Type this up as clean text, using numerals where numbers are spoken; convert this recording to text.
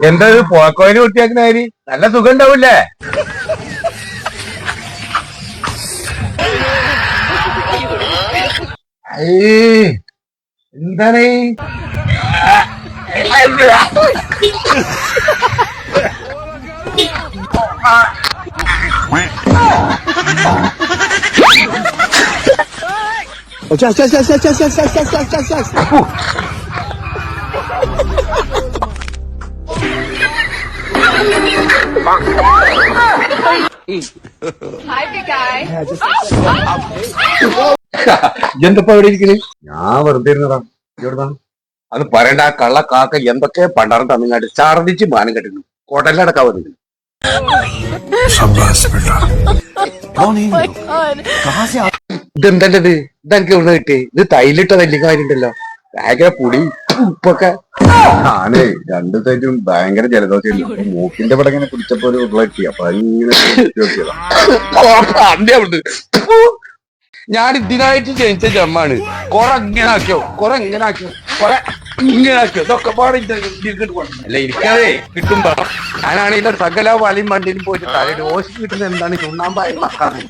എന്താ ഇത് പോക്കോയിന് വൃത്തിയാക്കുന്നവര് നല്ല സുഖം ഉണ്ടാവൂല്ലേ? എന്താണ് എന്തപ്പ എവിടെ ഇരിക്കണ്? ഞാൻ വെറുതെ ഇരുന്നതാ. എവിടുന്നാ അത് പറയണ്ട. ആ കള്ള കാക്ക എന്തൊക്കെ പണ്ടാറും തമിഴ്നാട് ഛർദിച്ച് മാനം കെട്ടിരുന്നു. കോട്ടലിലടക്കാ വന്നിരുന്നു. ഇതെന്തല്ലത്? ഇതെനിക്ക് എവിടെ കിട്ടി? ഇത് തൈലിട്ട വലിയ കാര്യമുണ്ടല്ലോ. ഭയങ്കര പുളി ഉപ്പൊക്കെ ആണ്. രണ്ടു സൈഡും ഭയങ്കര ജലദോഷം. മൂക്കിന്റെ പടം ഇങ്ങനെ പിടിച്ചപ്പോ ഒരു ഉരുളറ്റി. അപ്പൊ അതിങ്ങനെ ഞാൻ ഇതിനായിട്ട് ജനിച്ച ജമ്മാണ്. കൊറേ ഇങ്ങനെ ആക്കിയോ, കൊറേ ഇങ്ങനെ ആക്കിയോ, കൊറേ ഇങ്ങനെ ആക്കിയോ. ഇതൊക്കെ പാടെ അല്ല എനിക്കതേ കിട്ടുമ്പോ ഞാനാണെങ്കിൽ സകല വലിയും വണ്ടിയിലും പോയിട്ട് തലയിൽ ഓശി കിട്ടുന്ന എന്താണ് ചുണ്ണാമ്പായി മക്കാറ്.